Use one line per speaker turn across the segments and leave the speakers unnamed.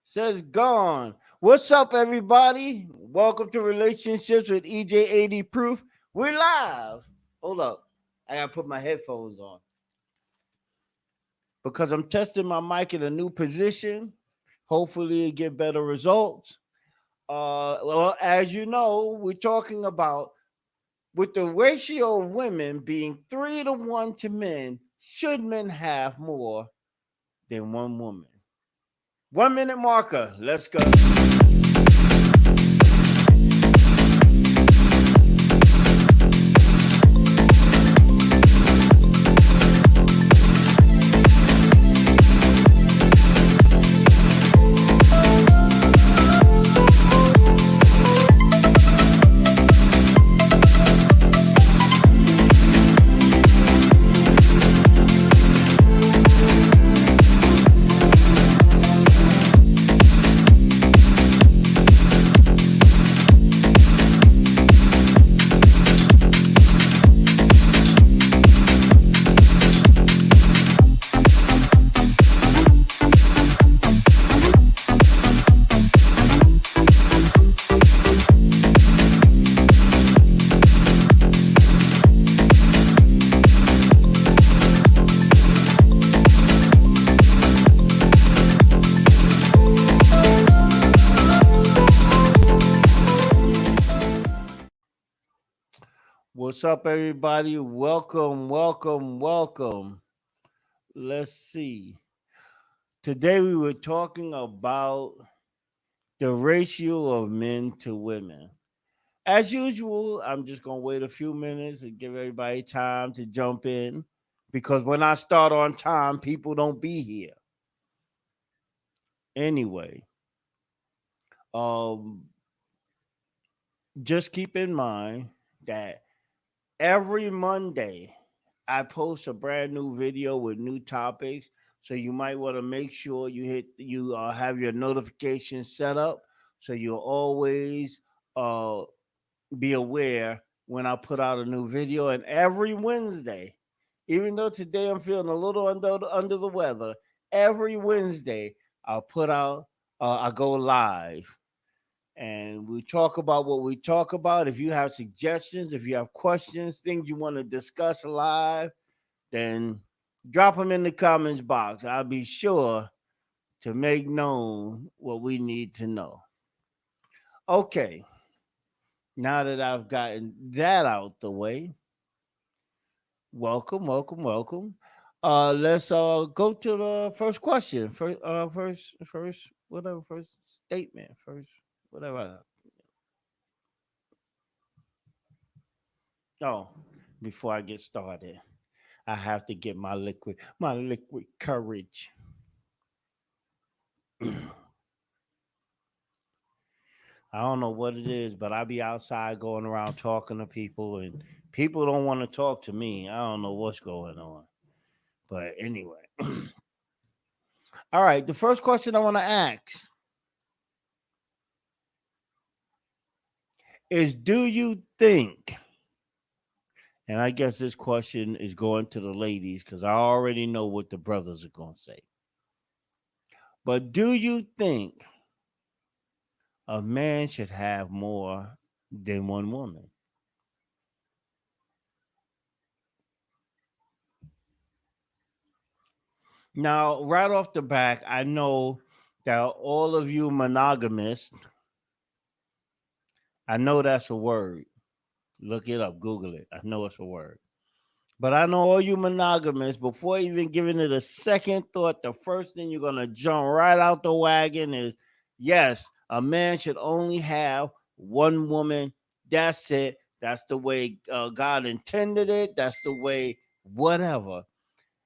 Says gone. What's up, everybody? Welcome to Relationships with EJ80 Proof. We're live. Hold up. I gotta put my headphones on because I'm testing my mic in a new position. Hopefully, it get better results. Well, as you know, we're talking about with the ratio of women being 3 to 1 to men, should men have more than one woman? 1 minute marker. Let's go. What's up, everybody? Welcome, welcome, welcome. Let's see. Today we were talking about the ratio of men to women. As usual, I'm just going to wait a few minutes and give everybody time to jump in because when I start on time, people don't be here. Anyway, um, just keep in mind that every Monday, I post a brand new video with new topics. So you might want to make sure you have your notifications set up so you'll always uh, be aware when I put out a new video. And every Wednesday, even though today I'm feeling a little under the weather, every Wednesday I go live and we talk about what we talk about. If you have suggestions, if you have questions, things you want to discuss live, then drop them in the comments box. I'll be sure to make known what we need to know. Okay, now that I've gotten that out the way, welcome, welcome, welcome. Let's go to the first question. First, whatever, first statement, first, whatever. Oh, before I get started, I have to get my liquid courage. I don't know what it is, but I be outside going around talking to people, and people don't want to talk to me. I don't know what's going on. But anyway, all right. The first question I want to ask is, do you think? And I guess this question is going to the ladies because I already know what the brothers are going to say. But do you think a man should have more than one woman? Now, right off the back, I know that all of you monogamists, I know that's a word. Look it up, Google it. I know it's a word. But I know all you monogamists, before even giving it a second thought, the first thing you're going to jump right out the wagon is yes, a man should only have one woman. That's it. That's the way God intended it. That's the way, whatever.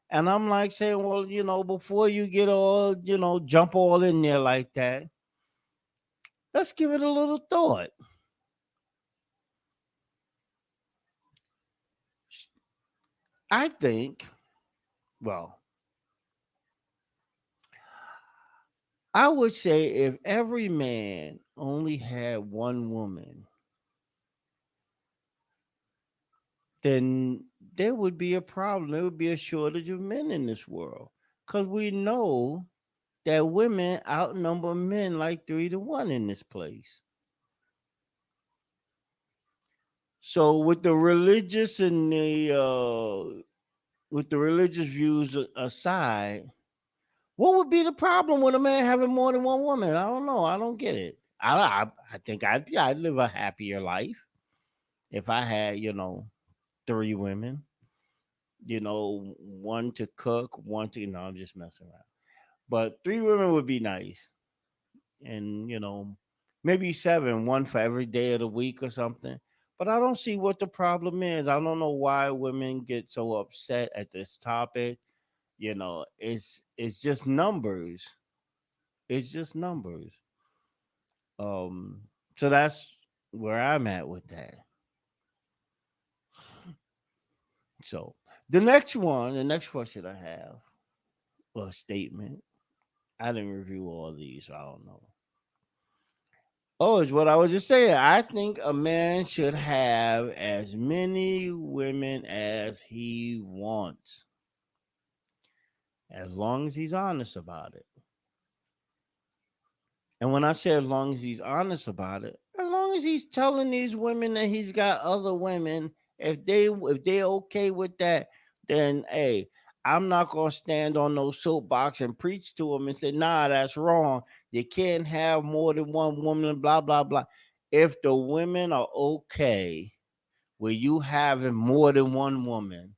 And I'm like saying, well, before you get all, jump all in there like that, let's give it a little thought. I think, well, I would say if every man only had one woman, then there would be a problem. There would be a shortage of men in this world. Because we know that women outnumber men like 3-1 in this place. So with the religious views aside, what would be the problem with a man having more than one woman? I don't know. I don't get it. I think I'd live a happier life if I had, 3 women, one to cook, one to, no, I'm just messing around. But 3 women would be nice. And, maybe 7, one for every day of the week or something. But I don't see what the problem is. I don't know why women get so upset at this topic. It's just numbers. It's just numbers. So that's where I'm at with that. So the next question I have, or statement. I didn't review all these, so I don't know. Oh, it's what I was just saying. I think a man should have as many women as he wants, as long as he's honest about it. And when I say as long as he's honest about it, as long as he's telling these women that he's got other women, if they okay with that, then hey, I'm not gonna stand on no soapbox and preach to them and say, nah, that's wrong. You can't have more than one woman, blah blah blah. If the women are okay with you having more than one woman,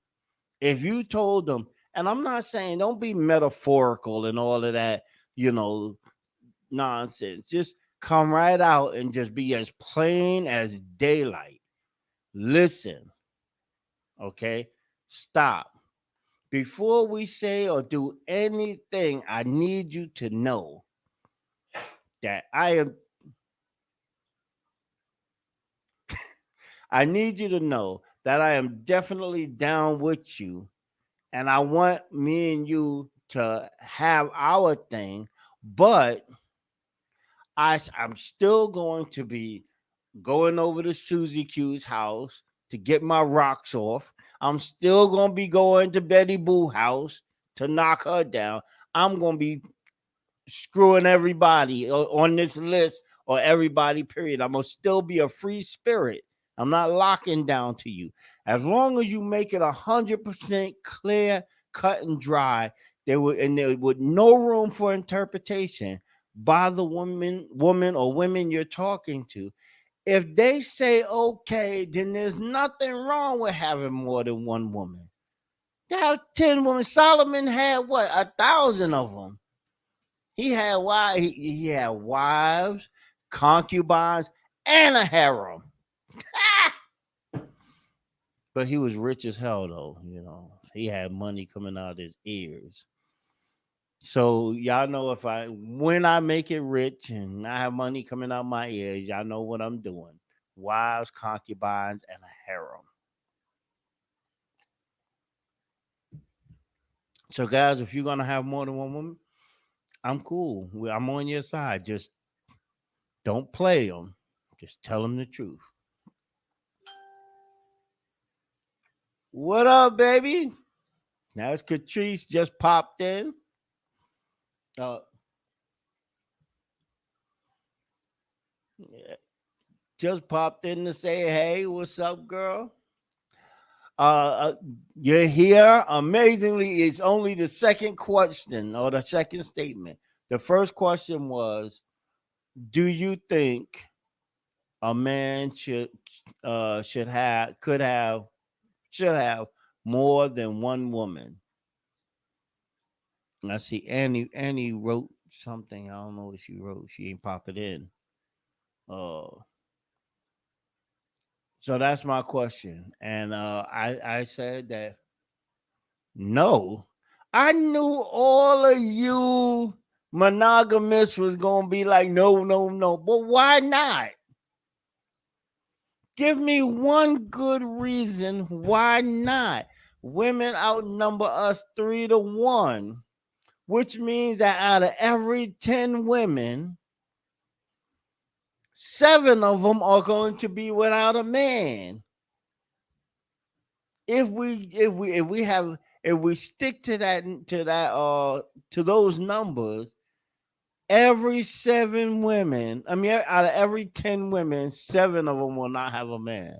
if you told them, and I'm not saying don't be metaphorical and all of that, you know, nonsense. Just come right out and just be as plain as daylight. Listen, okay? Stop. Before we say or do anything, I need you to know that I need you to know that I am definitely down with you, and I want me and you to have our thing, but I'm still going to be going over to Susie Q's house to get my rocks off. I'm still gonna be going to Betty Boo house to knock her down. I'm gonna be screwing everybody on this list, or everybody, period. I'm gonna still be a free spirit. I'm not locking down to you. As long as you make it 100% clear, cut and dry, there would no room for interpretation by the woman or women you're talking to. If they say okay, then there's nothing wrong with having more than one woman. They have 10 women. Solomon had what, 1,000 of them. He had wives, concubines, and a harem. But he was rich as hell, though. He had money coming out of his ears. So y'all know, when I make it rich and I have money coming out my ears, y'all know what I'm doing. Wives, concubines, and a harem. So guys, if you're gonna have more than one woman, I'm cool. I'm on your side. Just don't play them. Just tell them the truth. What up, baby? Now it's Catrice just popped in. Uh, just popped in to say, hey, what's up, girl? Uh, you're here. Amazingly, it's only the second question or the second statement. The first question was, do you think a man should have more than one woman? And I see Annie wrote something. I don't know what she wrote. She ain't pop it in. Uh, so that's my question. And I said that no. I knew all of you monogamists was gonna be like, no, no, no. But why not? Give me one good reason why not. Women outnumber us 3-1, which means that out of every 10 women, 7 of them are going to be without a man. If we stick to those numbers, every 7 women, I mean, out of every 10 women, 7 of them will not have a man.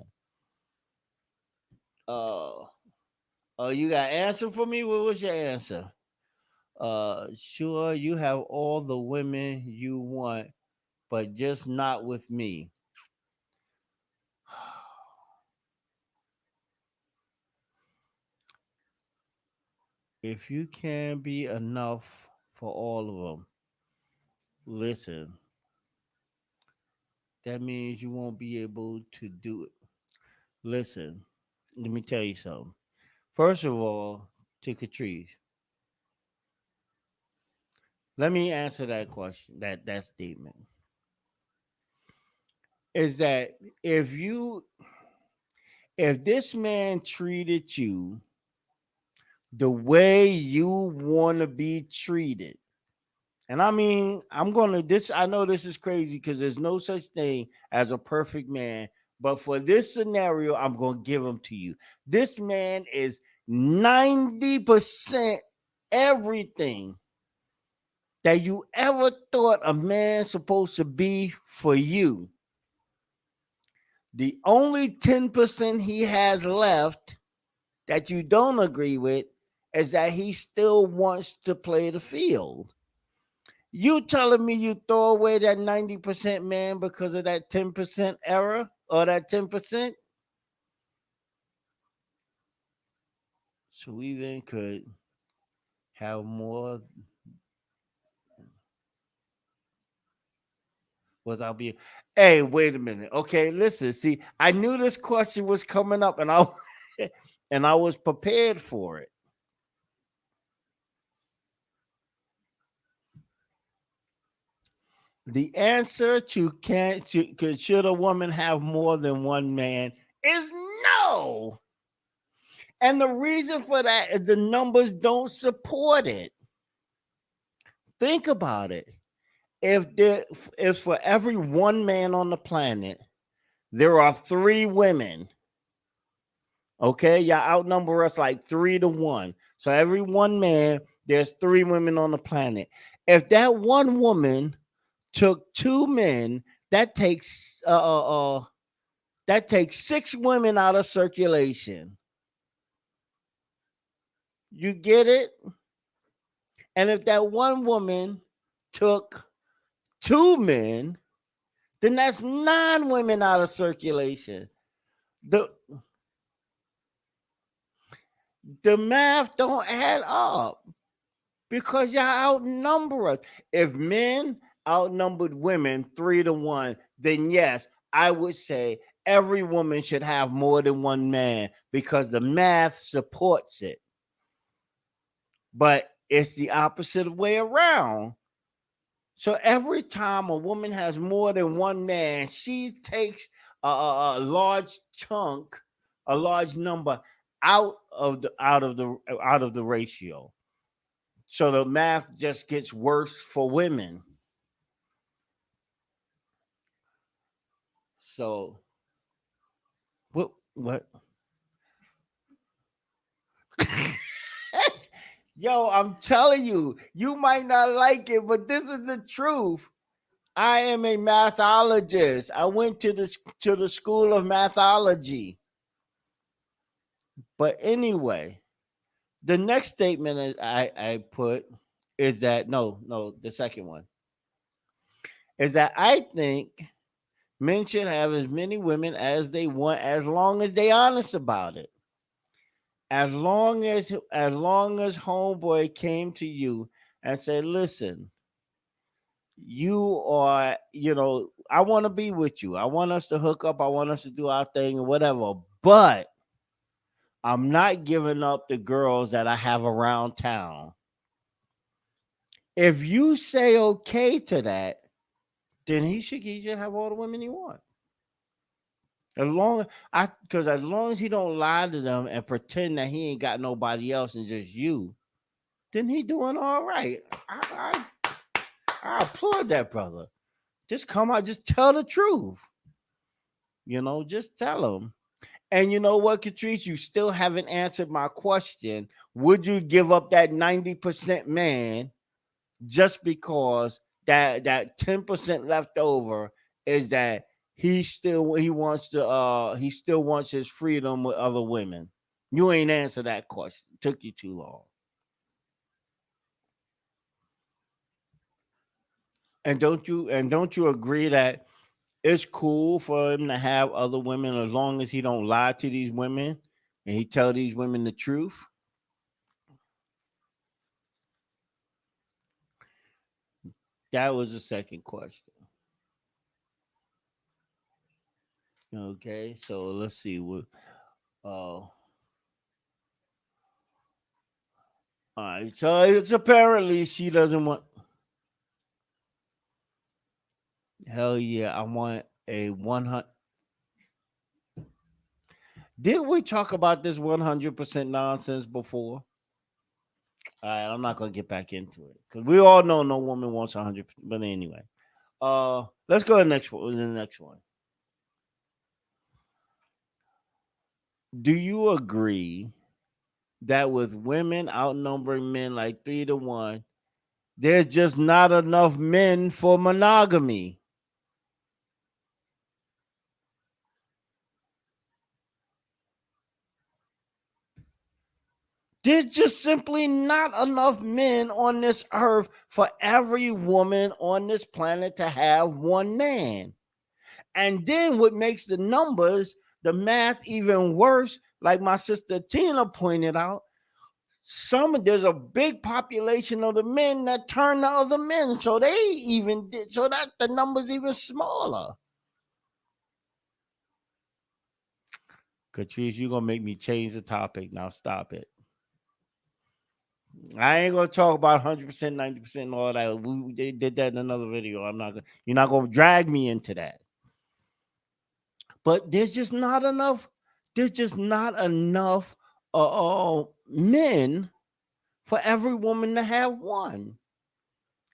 Uh, you got an answer for me? What was your answer? Sure, you have all the women you want, but just not with me. If you can be enough for all of them, listen, that means you won't be able to do it. Listen, let me tell you something. First of all, to Catrice, let me answer that question, that statement. Is that if this man treated you the way you want to be treated, and I mean, I know this is crazy because there's no such thing as a perfect man, but for this scenario, I'm going to give him to you. This man is 90% everything that you ever thought a man's supposed to be for you. The only 10% he has left that you don't agree with is that he still wants to play the field. You telling me you throw away that 90% man because of that 10% error or that 10%? So we then could have more without being. Hey, wait a minute. Okay, listen. See, I knew this question was coming up, and I and I was prepared for it. The answer to should a woman have more than one man is no. And the reason for that is the numbers don't support it. Think about it. If for every one man on the planet, there are 3 women, okay? Y'all outnumber us like 3 to 1. So every one man, there's 3 women on the planet. If that one woman took 2 men, that takes that takes 6 women out of circulation. You get it? And if that one woman took 2 men, then that's 9 women out of circulation. The the math don't add up because y'all outnumber us. If men outnumbered women 3 to 1, then yes, I would say every woman should have more than one man because the math supports it. But it's the opposite way around. So every time a woman has more than one man, she takes a large chunk, a large number out of the ratio. So the math just gets worse for women. So what? Yo, I'm telling you, you might not like it, but this is the truth. I am a mathologist. I went to the school of mathology. But anyway, the next statement I put is that the second one is that I think men should have as many women as they want as long as they honest about it. As long as homeboy came to you and said, "Listen, you are, I want to be with you. I want us to hook up. I want us to do our thing or whatever. But I'm not giving up the girls that I have around town." If you say okay to that, then he should have all the women he wants. As long as he don't lie to them and pretend that he ain't got nobody else and just you, then he doing all right. I applaud that brother. Just come out, just tell the truth. Just tell him. And you know what, Catrice, you still haven't answered my question. Would you give up that 90% man just because that 10% left over is that he still wants his freedom with other women. You ain't answer that question. It took you too long. And don't you agree that it's cool for him to have other women as long as he don't lie to these women and he tell these women the truth? That was the second question. Okay, so let's see what. All right, so it's apparently she doesn't want. Hell yeah, I want a 100. Did we talk about this 100% nonsense before? All right, I'm not gonna get back into it because we all know no woman wants 100. But anyway, let's go to the next one. The next one. Do you agree that with women outnumbering men like 3 to 1, there's just not enough men for monogamy? There's just simply not enough men on this earth for every woman on this planet to have one man. And then what makes the numbers, the math even worse, like my sister Tina pointed out, there's a big population of the men that turn to other men. So they even did so that the numbers even smaller. Catrice, you're gonna make me change the topic. Now stop it. I ain't gonna talk about 100%, 90%, and all that. They did that in another video. I'm not gonna. You're not gonna drag me into that. But there's just not enough. There's just not enough men for every woman to have one.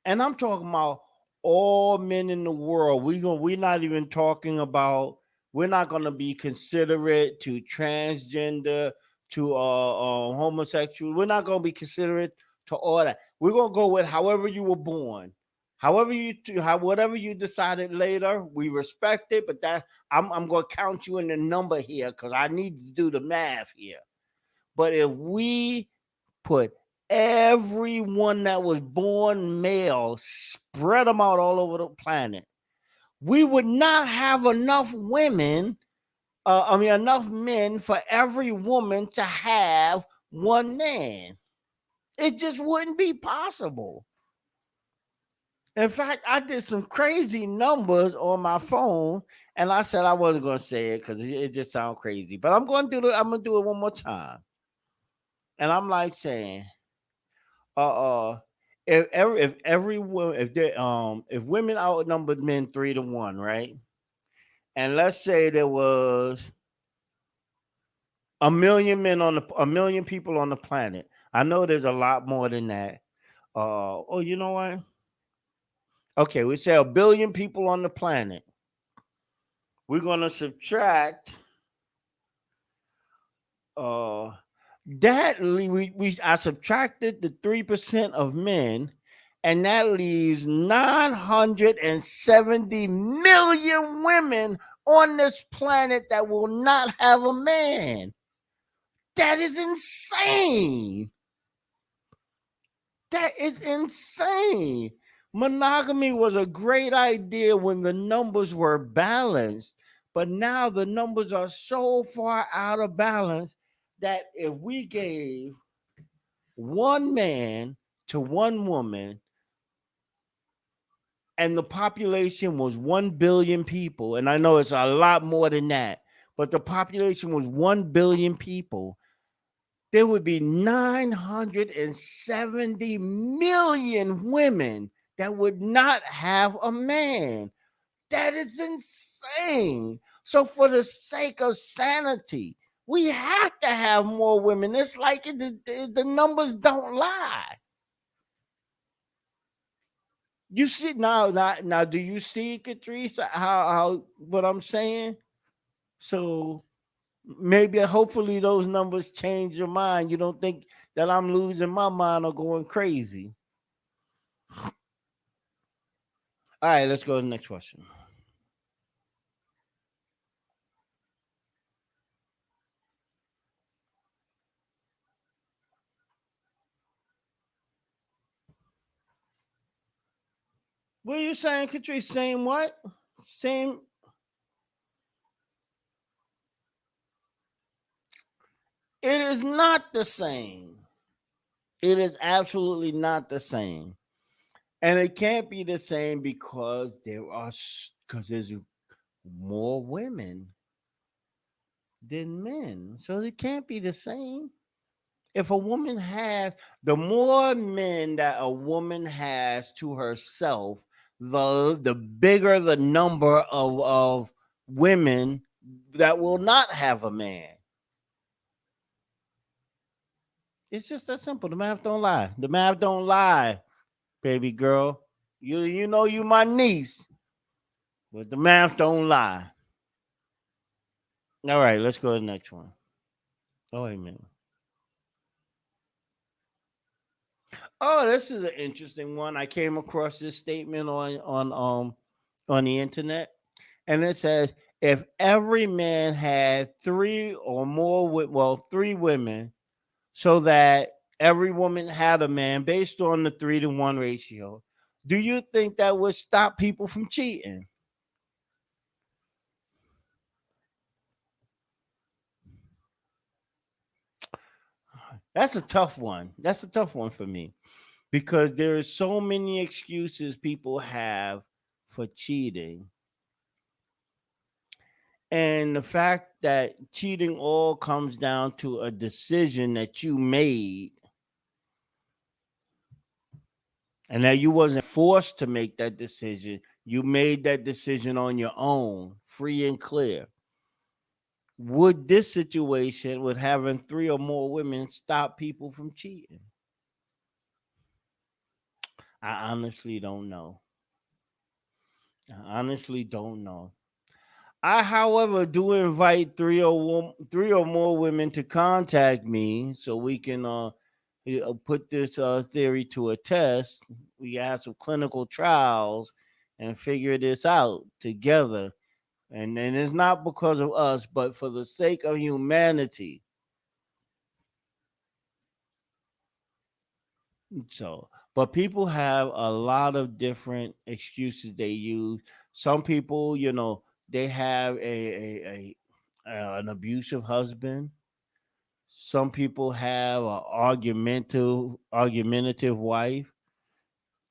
And I'm talking about all men in the world. We're not even talking about. We're not gonna be considerate to transgender, to homosexual. We're not gonna be considerate to all that. We're gonna go with however you were born, whatever you decided later. We respect it, but I'm gonna count you in the number here because I need to do the math here. But if we put everyone that was born male, spread them out all over the planet, we would not have enough women. Enough men for every woman to have one man. It just wouldn't be possible. In fact, I did some crazy numbers on my phone, and I said I wasn't going to say it because it just sounds crazy. But I'm gonna do it one more time, and I'm like saying, uh, uh if every if they if women outnumbered men 3 to 1, right? And let's say there was a million people on the planet. I know there's a lot more than that. You know what? Okay, we say 1 billion people on the planet. We're gonna subtract uh I subtracted the 3% of men, and that leaves 970 million women on this planet that will not have a man. That is insane. That is insane. Monogamy was a great idea when the numbers were balanced, but now the numbers are so far out of balance that if we gave one man to one woman and the population was 1 billion people, and I know it's a lot more than that, but the population was 1 billion people, there would be 970 million women that would not have a man. That is insane. So, for the sake of sanity, we have to have more women. It's like the numbers don't lie. You see now. Do you see, Catrice, how what I'm saying? So maybe hopefully those numbers change your mind. You don't think that I'm losing my mind or going crazy. All right, let's go to the next question. What are you saying, Catrice? Same what? Same. It is not the same. It is absolutely not the same. And it can't be the same because because there's more women than men. So it can't be the same. If a woman has the more men that a woman has to herself, the bigger the number of women that will not have a man. It's just that simple. The math don't lie. The math don't lie, baby girl. You know you my niece, but the math don't lie. All right, let's go to the next one. Oh wait a minute. Oh, this is an interesting one. I came across this statement on the internet, and it says if every man had three or more, three women, so that every woman had a man based on the 3-to-1 ratio, do you think that would stop people from cheating? That's a tough one. That's a tough one for me because there are so many excuses people have for cheating. And the fact that cheating all comes down to a decision that you made and that you wasn't forced to make that decision. You made that decision on your own, free and clear. Would this situation with having three or more women stop people from cheating? I honestly don't know. I honestly don't know. I, however, do invite three or more women to contact me so we can put this theory to a test. We have some clinical trials and figure this out together. And it's not because of us, but for the sake of humanity. So, but people have a lot of different excuses they use. Some people, they have an abusive husband. Some people have an argumentative wife.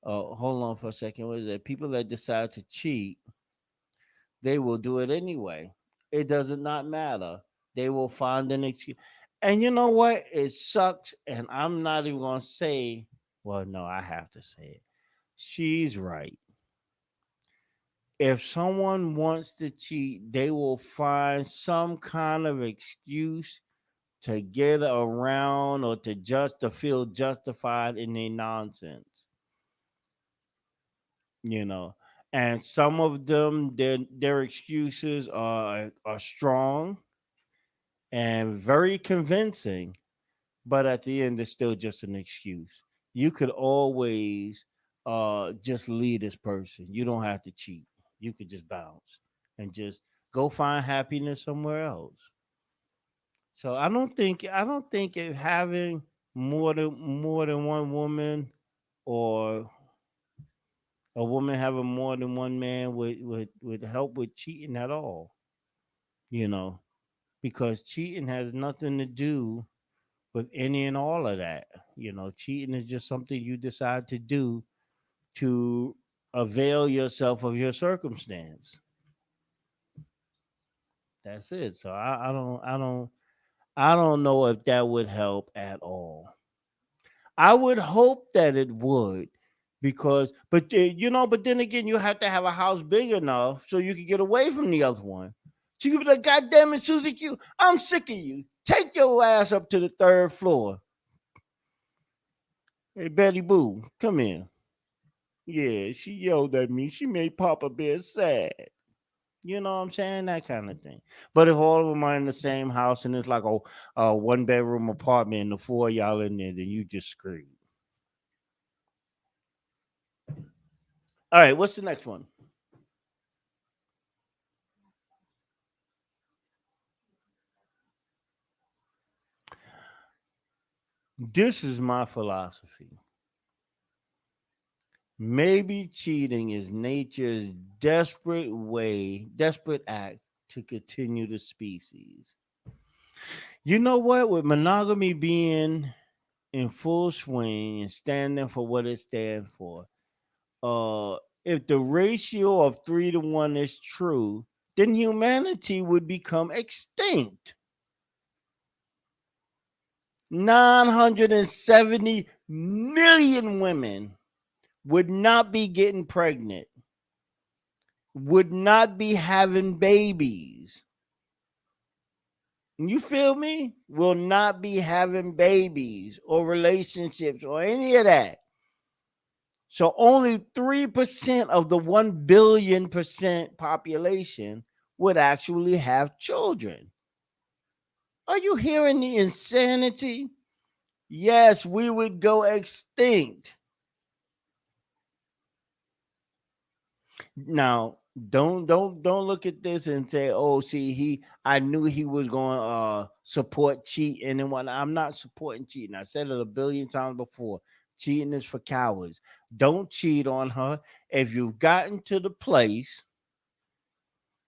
Hold on for a second. What is it? People that decide to cheat, they will do it anyway. It does not matter. They will find an excuse. And you know what? It sucks. And I'm not even gonna say. Well, no, I have to say it. She's right. If someone wants to cheat, they will find some kind of excuse to get around or to feel justified in their nonsense, you know. And some of them, their excuses are strong and very convincing, but at the end, it's still just an excuse. You could always just leave this person. You don't have to cheat. You could just bounce and just go find happiness somewhere else. So I don't think if having more than one woman or a woman having more than one man would help with cheating at all, you know, because cheating has nothing to do with any and all of that. Cheating is just something you decide to do to avail yourself of your circumstance. That's it. So I don't know if that would help at all. I would hope that it would, but then again, you have to have a house big enough so you can get away from the other one. So you can be like, God damn it, Susie Q, I'm sick of you. Take your ass up to the third floor. Hey, Betty Boo, come here. Yeah, she yelled at me. She made Papa Bear sad. You know what I'm saying? That kind of thing. But if all of them are in the same house and it's like a 1 bedroom apartment and the four of y'all in there, then you just screwed. All right, what's the next one? This is my philosophy. Maybe cheating is nature's desperate act to continue the species. You know what? With monogamy being in full swing and standing for what it stands for, if the ratio of 3 to 1 is true, then humanity would become extinct. 970 million women would not be getting pregnant, would not be having babies. You feel me? Will not be having babies or relationships or any of that. So only 3% of the 1 billion percent population would actually have children. Are you hearing the insanity? Yes, we would go extinct. Now, don't look at this and say, "Oh, see, I knew he was going to support cheating and whatnot." I'm not supporting cheating. I said it a billion times before. Cheating is for cowards. Don't cheat on her. If you've gotten to the place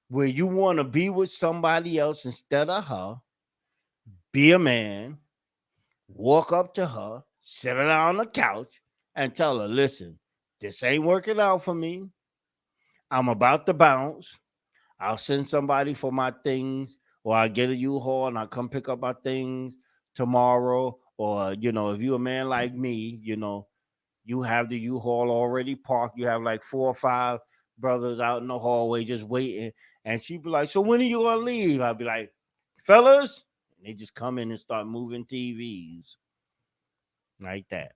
where you want to be with somebody else instead of her, be a man, walk up to her, sit her down on the couch, and tell her, "Listen, this ain't working out for me. I'm about to bounce. I'll send somebody for my things, or I'll get a U-Haul and I'll come pick up my things tomorrow." Or, if you're a man like me, you have the U-Haul already parked. You have like 4 or 5 brothers out in the hallway just waiting. And she'd be like, "So when are you gonna leave?" I'd be like, "Fellas," and they just come in and start moving TVs like that.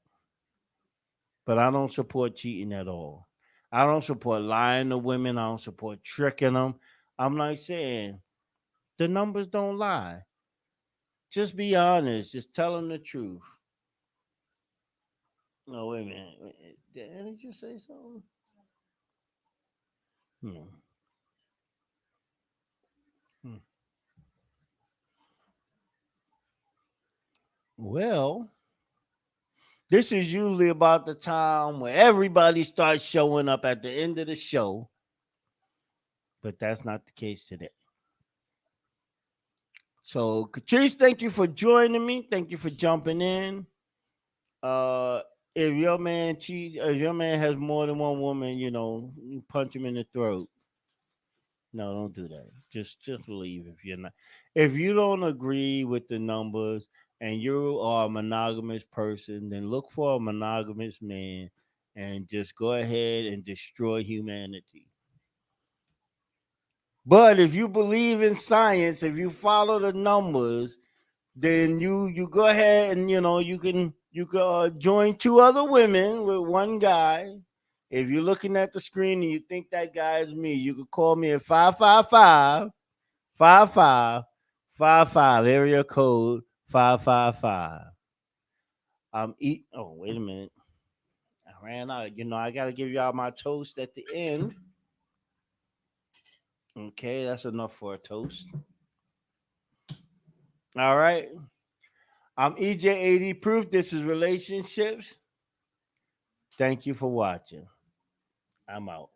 But I don't support cheating at all. I don't support lying to women. I don't support tricking them. I'm like saying the numbers don't lie. Just be honest. Just tell them the truth. No, wait a minute. Did you say something? Hmm. Hmm. Well, this is usually about the time where everybody starts showing up at the end of the show, but that's not the case today. So, Catrice, thank you for joining me. Thank you for jumping in. Uh, if your man has more than one woman, you punch him in the throat. No, don't do that. Just leave if you're not. If you don't agree with the numbers and you are a monogamous person, then look for a monogamous man and just go ahead and destroy humanity. But if you believe in science, if you follow the numbers, then you go ahead and you can join 2 other women with one guy. If you're looking at the screen and you think that guy is me, you can call me at 555 area code 555. Oh, wait a minute. I ran out. I gotta give y'all my toast at the end. Okay, that's enough for a toast. All right. I'm EJ80 Proof. This is Relationships. Thank you for watching. I'm out.